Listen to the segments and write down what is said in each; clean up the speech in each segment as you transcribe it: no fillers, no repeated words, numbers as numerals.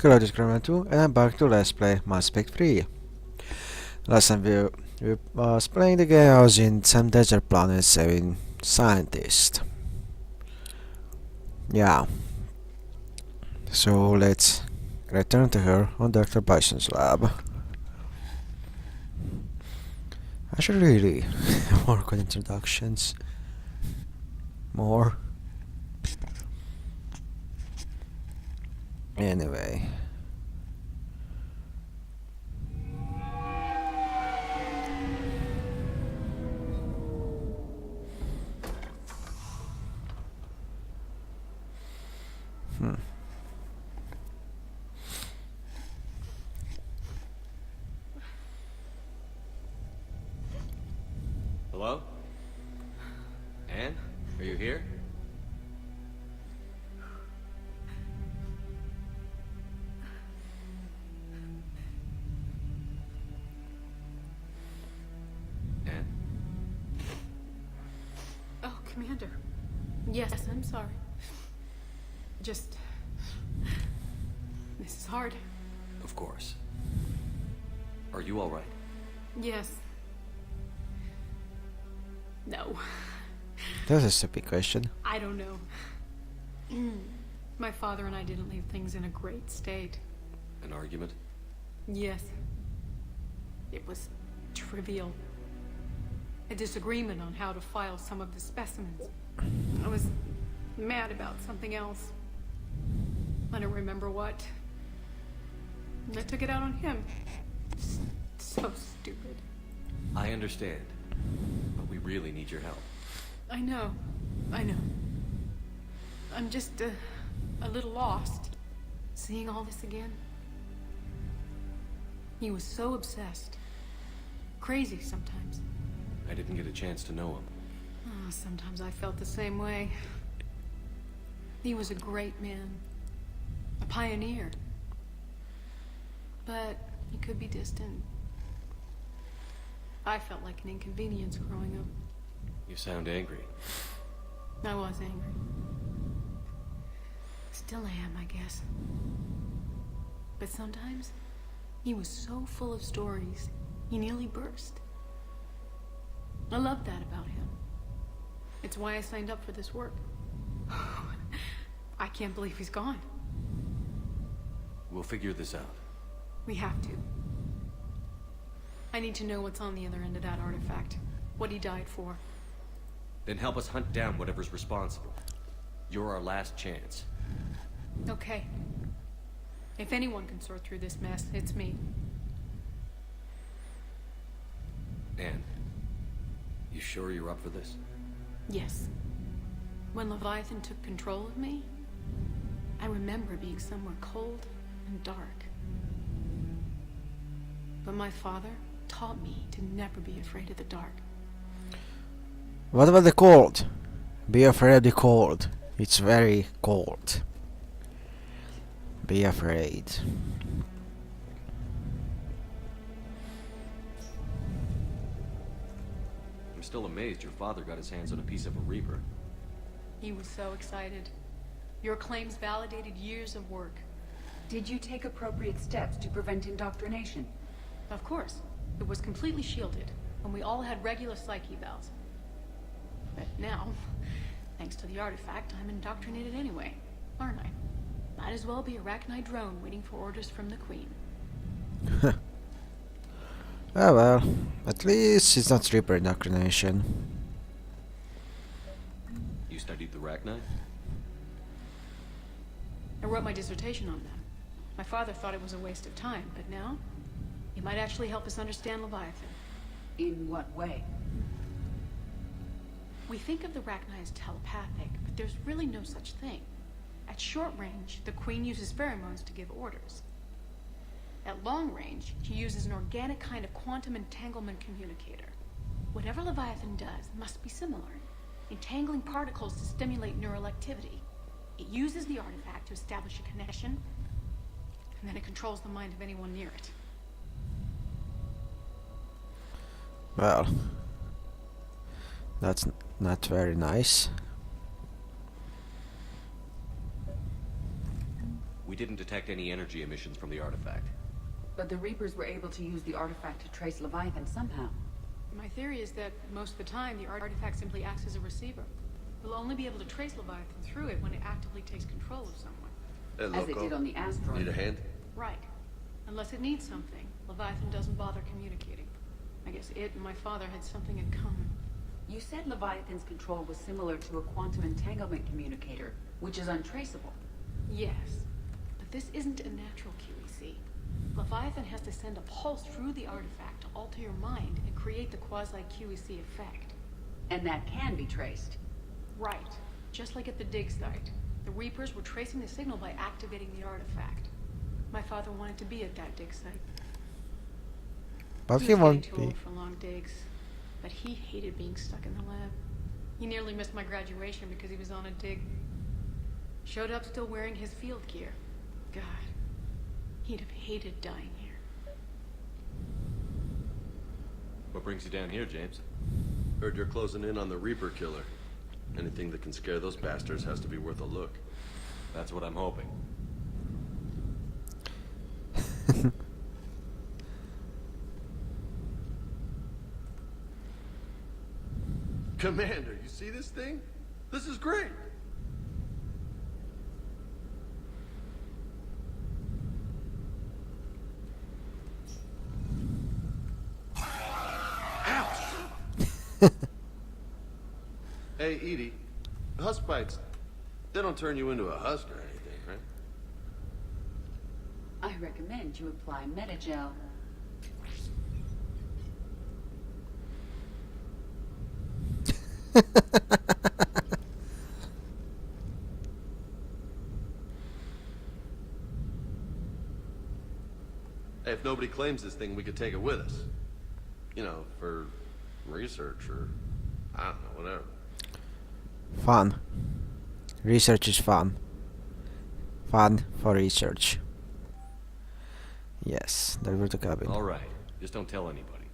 Hello, this is Gremlin 2, and I'm back to Let's Play Mass Effect 3. Last time we was playing the game, I was in some desert planet saving scientists. Yeah, so let's return to her on Dr. Bison's lab. I should really work on introductions more. Anyway. Hello? Anne? Are you here? Anne? Oh, Commander. Yes, I'm sorry. Just... This is hard. Of course. Are you all right? Yes. No. That's a stupid question. I don't know. My father and I didn't leave things in a great state. An argument? Yes. It was trivial. A disagreement on how to file some of the specimens. I was mad about something else. I don't remember what. And I took it out on him. So stupid. I understand. But we really need your help. I know. I'm just a little lost. Seeing all this again. He was so obsessed. Crazy sometimes. I didn't get a chance to know him. Oh, sometimes I felt the same way. He was a great man. A pioneer. But he could be distant. I felt like an inconvenience growing up. You sound angry. I was angry. Still am, I guess. But sometimes, he was so full of stories, he nearly burst. I love that about him. It's why I signed up for this work. I can't believe he's gone. We'll figure this out. We have to. I need to know what's on the other end of that artifact. What he died for. Then help us hunt down whatever's responsible. You're our last chance. Okay. If anyone can sort through this mess, it's me. Anne, you sure you're up for this? Yes. When Leviathan took control of me, I remember being somewhere cold and dark. But my father taught me to never be afraid of the dark. What about the cold? Be afraid of the cold. It's very cold. Be afraid. I'm still amazed your father got his hands on a piece of a Reaper. He was so excited. Your claims validated years of work. Did you take appropriate steps to prevent indoctrination? Of course. It was completely shielded, and we all had regular psych evals. But now, thanks to the artifact, I'm indoctrinated anyway, aren't I? Might as well be a Rachni drone waiting for orders from the Queen. Oh well, at least it's not Reaper indoctrination. You studied the Rachni? I wrote my dissertation on them. My father thought it was a waste of time, but now, it might actually help us understand Leviathan. In what way? We think of the Rachni as telepathic, but there's really no such thing. At short range, the Queen uses pheromones to give orders. At long range, she uses an organic kind of quantum entanglement communicator. Whatever Leviathan does must be similar, entangling particles to stimulate neural activity. It uses the artifact to establish a connection, and then it controls the mind of anyone near it. Well, that's not very nice. We didn't detect any energy emissions from the artifact. But the Reapers were able to use the artifact to trace Leviathan somehow. My theory is that most of the time, the artifact simply acts as a receiver. We'll only be able to trace Leviathan through it when it actively takes control of someone. Hey, As it did on the asteroid. Need a hand? Right. Unless it needs something, Leviathan doesn't bother communicating. I guess it and my father had something in common. You said Leviathan's control was similar to a quantum entanglement communicator, which is untraceable. Yes, but this isn't a natural QEC. Leviathan has to send a pulse through the artifact to alter your mind and create the quasi-QEC effect. And that can be traced. Right. Just like at the dig site. The Reapers were tracing the signal by activating the artifact. My father wanted to be at that dig site. But He he was won't getting too be. old for long digs, but he hated being stuck in the lab. He nearly missed my graduation because he was on a dig. Showed up still wearing his field gear. God, he'd have hated dying here. What brings you down here, James? Heard you're closing in on the Reaper killer. Anything that can scare those bastards has to be worth a look. That's what I'm hoping. Commander, you see this thing? This is great! Hey, Edie, husk bites, they don't turn you into a husk or anything, right? I recommend you apply Metagel. Hey, if nobody claims this thing, we could take it with us. You know, for research or, I don't know, whatever. Fun. Research is fun. Fun for research. Yes, that was the cabin. All right. Just don't tell anybody.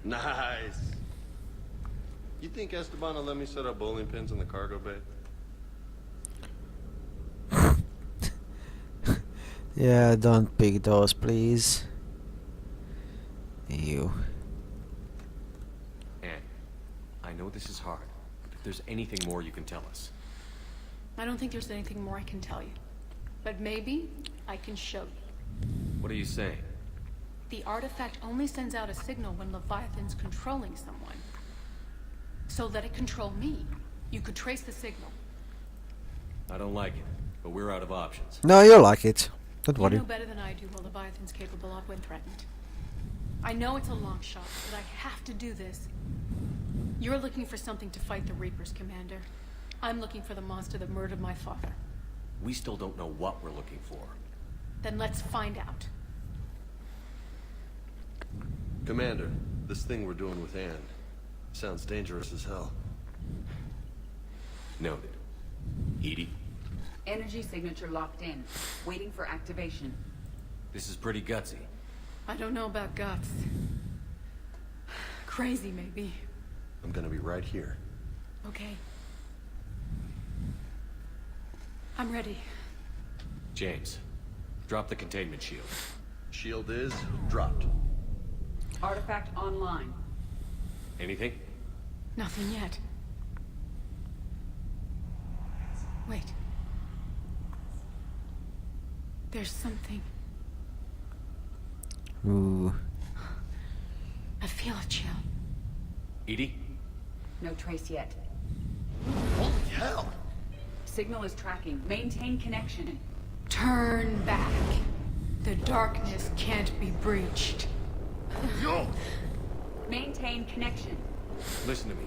Nice. You think Esteban will let me set up bowling pins in the cargo bay? Yeah, don't pick those, please. Ew. Anne, I know this is hard, but if there's anything more you can tell us. I don't think there's anything more I can tell you. But maybe I can show you. What are you saying? The artifact only sends out a signal when Leviathan's controlling someone. So let it control me. You could trace the signal. I don't like it, but we're out of options. No, you like it. Don't You worry. know better than I do what Leviathan's capable of when threatened. I know it's a long shot, but I have to do this. You're looking for something to fight the Reapers, Commander. I'm looking for the monster that murdered my father. We still don't know what we're looking for. Then let's find out. Commander, this thing we're doing with Anne sounds dangerous as hell. Noted. Edie, Energy signature locked in, waiting for activation. this is pretty gutsy. I don't know about guts. Crazy, maybe. I'm gonna be right here. Okay. I'm ready. James, drop the containment shield. Shield is dropped. Artifact online. Anything? Nothing yet. Wait. There's something. Ooh. I feel a chill. Edie? No trace yet. Holy hell! Signal is tracking. Maintain connection. Turn back. The darkness can't be breached. Yo! Maintain connection. Listen to me.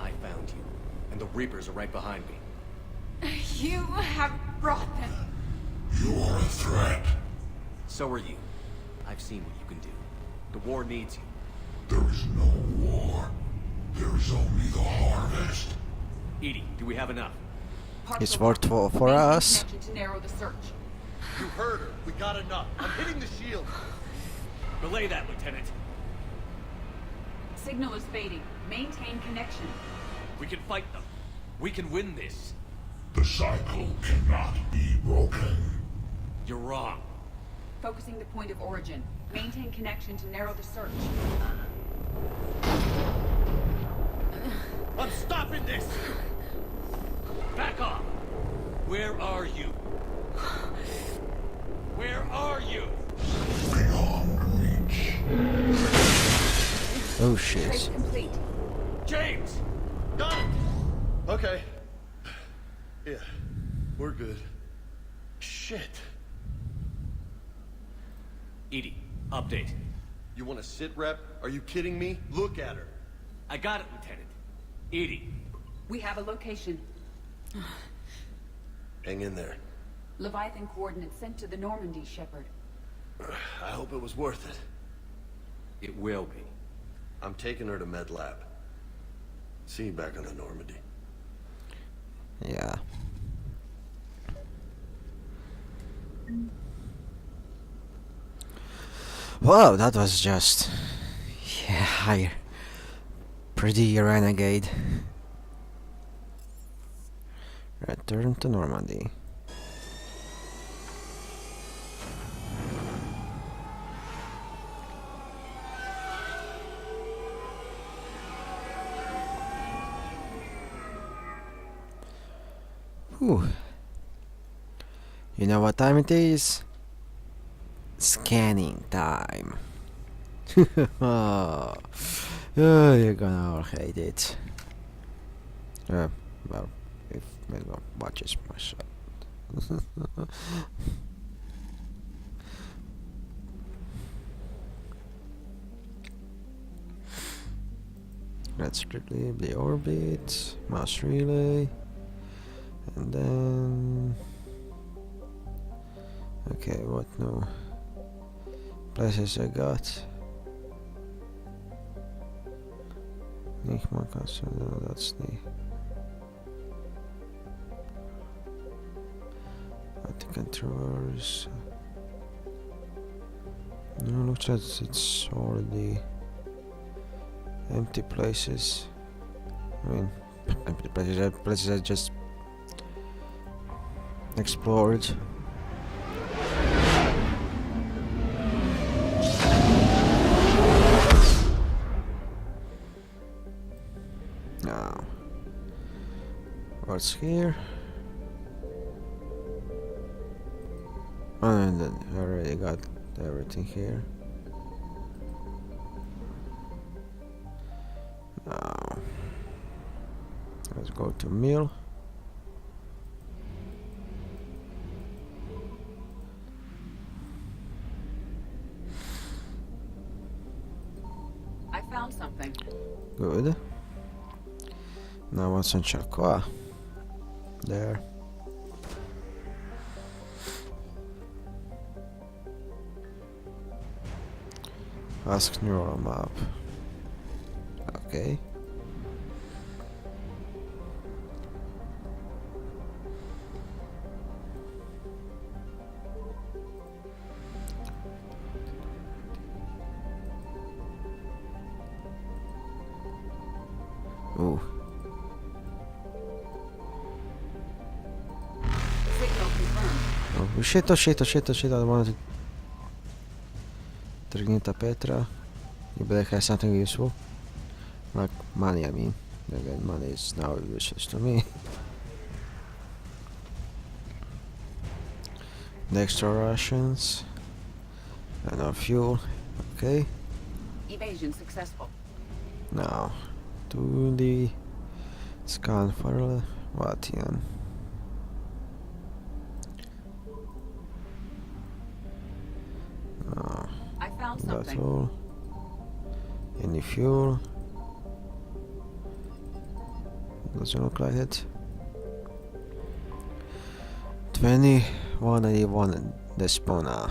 I found you, and the Reapers are right behind me. You have brought them. You are a threat. So are you. I've seen what you can do. The war needs you. There is no war. There is only the harvest. Edie, do we have enough? It's Particle for Maintain us. connection to narrow the search. You heard her. We got enough. I'm hitting the shield. Relay that, Lieutenant. Signal is fading. Maintain connection. We can fight them. We can win this. The cycle cannot be broken. You're wrong. Focusing the point of origin. Maintain connection to narrow the search. I'm stopping this! Back off! Where are you? Where are you? Beyond reach. Oh Trace shit. complete. James! Got it! Okay. Yeah, we're good. Shit. EDI, update. You want to sit rep? Are you kidding me? Look at her. I got it, Lieutenant. EDI. We have a location. Hang in there. Leviathan coordinates sent to the Normandy, Shepard. I hope it was worth it. It will be. I'm taking her to Med Lab. See you back on the Normandy. Yeah. Wow, that was just... yeah, pretty renegade. Return to Normandy. Whew. You know what time it is? Scanning time. Oh, you're gonna all hate it. Well, if anyone watches my show. Let's leave the orbit, mass relay, and then... okay, what now? Places I got. Nigma Castle, no, that's the... Vatican Traverse. No, looks like it's already empty places. I mean, empty places I just explored. Now, what's here? Oh, and then I already got everything here. Now, let's go to mill. I found something. Good. Now what's on Charcoa? There. Ask neural map. Okay. Ooh. Signal confirmed. Oh shit, oh shit, oh shit, oh shit, I wanted to Trignita Petra. You better have something useful. Like money, I mean. Again, money is now useless to me. The extra rations. And our fuel. Okay. Evasion successful. Now, to the scan for Vatian. I found That's something. all. Any fuel? Doesn't look like it. 2181 Despona.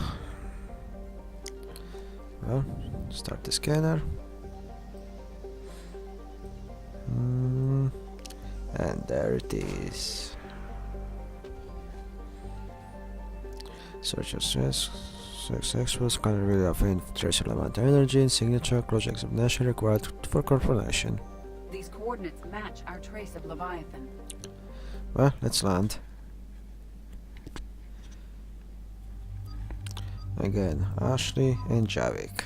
Well, start the scanner. And there it is. Search of stress. Sex experts can reveal of trace element energy and signature close examination required for confirmation. These coordinates match our trace of Leviathan. Well, let's land. Again, Ashley and Javik.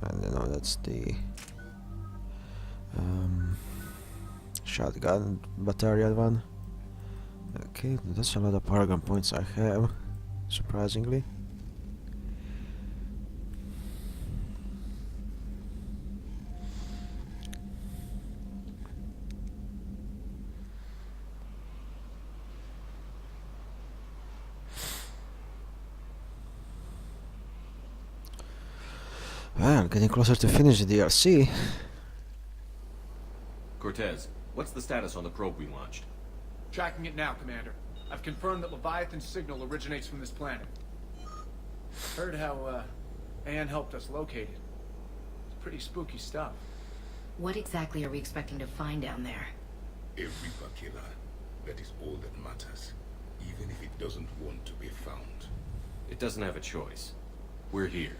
I don't know, that's the shotgun battalion one. Okay, that's a lot of Paragon points I have, surprisingly. Well, getting closer to finish the DLC. Cortez, what's the status on the probe we launched? Tracking it now, Commander. I've confirmed that Leviathan's signal originates from this planet. Heard how, Anne helped us locate it. It's pretty spooky stuff. What exactly are we expecting to find down there? A Reaper killer. That is all that matters. Even if it doesn't want to be found. It doesn't have a choice. We're here.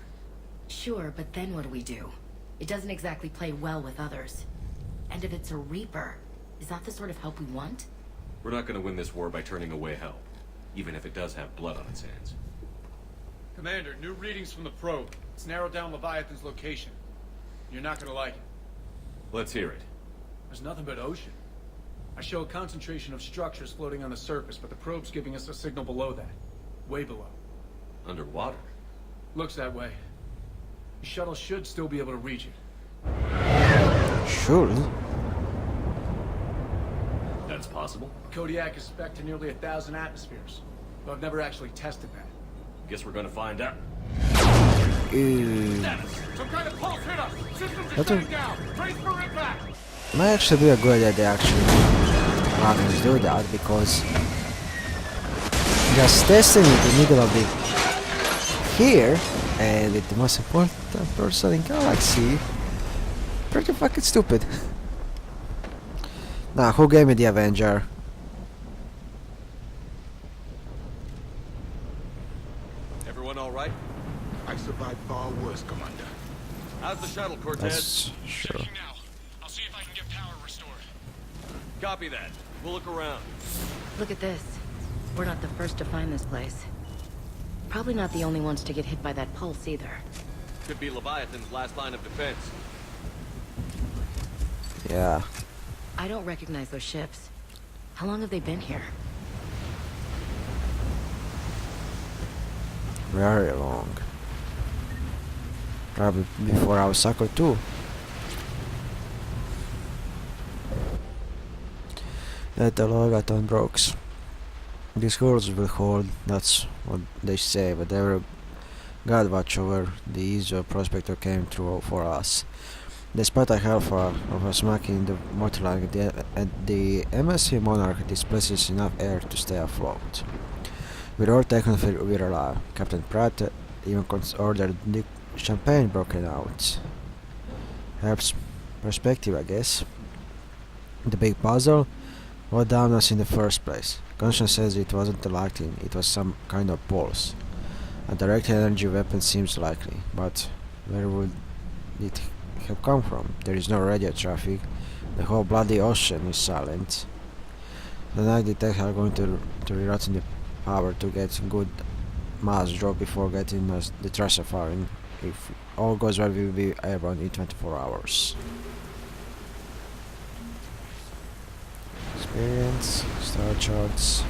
Sure, but then what do we do? It doesn't exactly play well with others. And if it's a Reaper, is that the sort of help we want? We're not gonna win this war by turning away help, even if it does have blood on its hands. Commander, new readings from the probe. It's narrowed down Leviathan's location. You're not gonna like it. Let's hear it. There's nothing but ocean. I show a concentration of structures floating on the surface, but the probe's giving us a signal below that. Way below. Underwater. Looks that way. The shuttle should still be able to reach it. Should. That's possible? Kodiak is spec'd to nearly 1,000 atmospheres, but I've never actually tested that. Guess we're gonna find out. Ew. Some kind of pulse hit us! Systems are That's a- shutting down! Brace for impact! Might actually be a good idea they actually let us do that, because just testing in the middle of the here and with the most important person in galaxy, pretty fucking stupid. Now, who gave me the Avenger? Everyone all right? I survived far worse, Commander. How's the shuttle, Cortez? That's sure. now. I'll see if I can get power restored. Copy that. We'll look around. Look at this. We're not the first to find this place. Probably not the only ones to get hit by that pulse either. Could be Leviathan's last line of defense. Yeah. I don't recognize those ships. How long have they been here? Very long. Probably before our cycle too. Let the Logaton Brooks. These hulls will hold, that's what they say, whatever God watch over the Ezio Prospector came through for us. Despite the help of us smacking the mortaling at the MSC Monarch displaces enough air to stay afloat. With all taken we're alive. Captain Pratt even ordered the champagne broken out. Helps perspective, I guess. The big puzzle? What downed us in the first place? Conscience says it wasn't the lightning, it was some kind of pulse. A direct energy weapon seems likely, but where would it have come from? There is no radio traffic, the whole bloody ocean is silent. The night detectors are going to reroute the power to get good mass drop before getting the thruster firing. If all goes well, we will be airborne in 24 hours. Experience, star charts,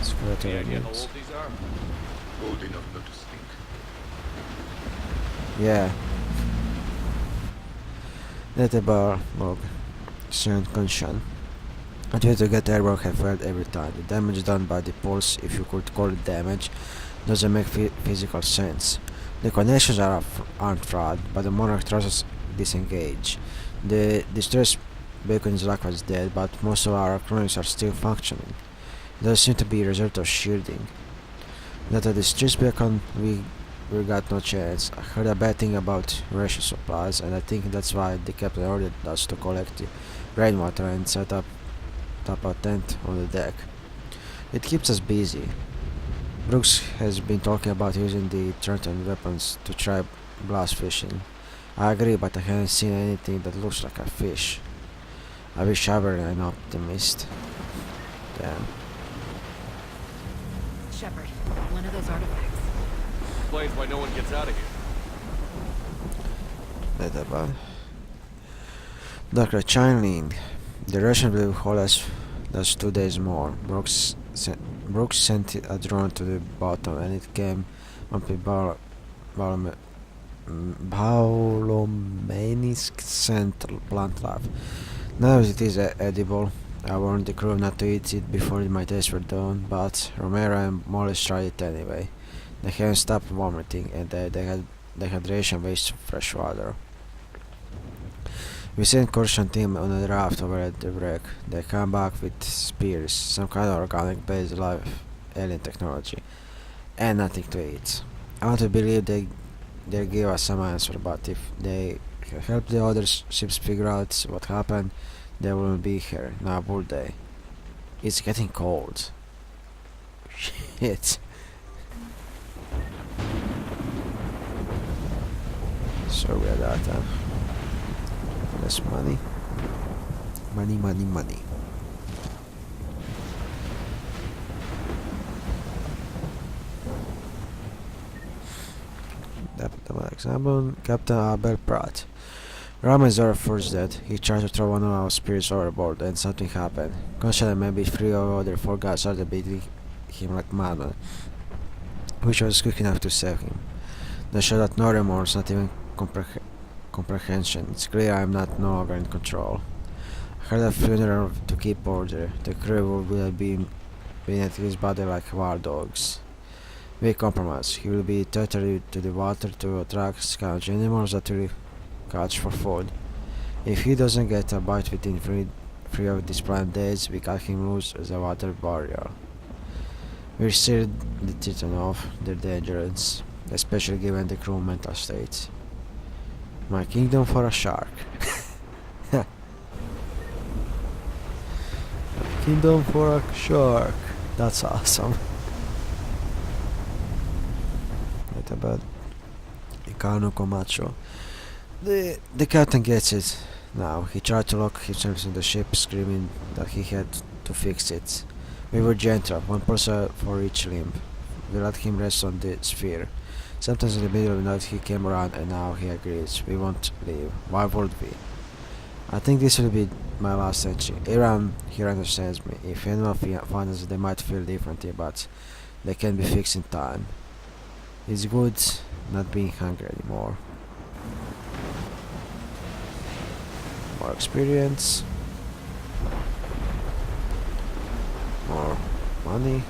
security Any idea how elements. old these are? Old enough not to stink. Yeah. Data bar log. Student condition. I try to get airborne have failed every time. The damage done by the pulse, if you could call it damage, doesn't make physical sense. The connections aren't fraud, but the Monarch thrusters disengage. The distress beacon is likewise dead, but most of our electronics are still functioning. It does seem to be a result of shielding. That the distress beacon, we got no chance. I heard a bad thing about ration supplies, and I think that's why the captain ordered us to collect the rainwater and set up a tent on the deck. It keeps us busy. Brooks has been talking about using the threatened weapons to try blast fishing. I agree, but I haven't seen anything that looks like a fish. I wish I were an optimist. Damn. Shepard, one of those artifacts. Explains why no one gets out of here. Data bad. Dr. Chinling. The Russian will hold us 2 days more. Brooks sent a drone to the bottom and it came up with Baulomanis Central Plant Lab. Now it is edible. I warned the crew not to eat it before my tests were done, but Romero and Mollis tried it anyway. They haven't stopped vomiting and they had dehydration waste of fresh water. We sent Corsian team on a raft over at the wreck. They come back with spears, some kind of organic based life alien technology, and nothing to eat. I want to believe they'll give us some answer, but if they help the other ships figure out what happened, they wouldn't be here, now would they? It's getting cold. Shit. Sorry about that. Less money. Money. Example, Captain Abel Pratt. Ramen is our first dead. He tried to throw one of our spirits overboard and something happened. Conchal and maybe 3 of the 4 guys started beating him like madmen, which was quick enough to save him. They showed that no remorse, not even comprehension. It's clear I am no longer in control. I had a funeral to keep order. The crew will have been at his body like wild dogs. We compromise. He will be tethered to the water to attract scourge animals that will catch for food. If he doesn't get a bite within 3 of these planned days, we cut him loose as a water barrier. We steered the Titan off. They're dangerous, especially given the crew mental state. My kingdom for a shark. Kingdom for a shark. That's awesome. What about Icano Comacho? The captain gets it now. He tried to lock himself in the ship, screaming that he had to fix it. We were gentle, 1 person for each limb. We let him rest on the sphere. Sometimes in the middle of the night he came around and now he agrees. We won't leave. Why would we? I think this will be my last entry. Iran here understands me. If anyone finds us, they might feel differently, but they can be fixed in time. It's good not being hungry anymore. More experience. More money.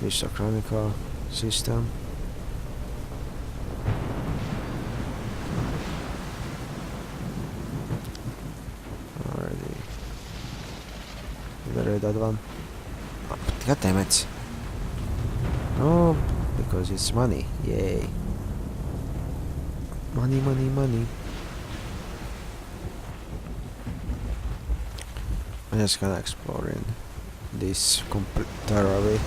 Digital Chronicle system. Already. Did I read that one? Oh, God damn it. No, because it's money. Yay. Money. I'm just gonna explore in this thoroughly.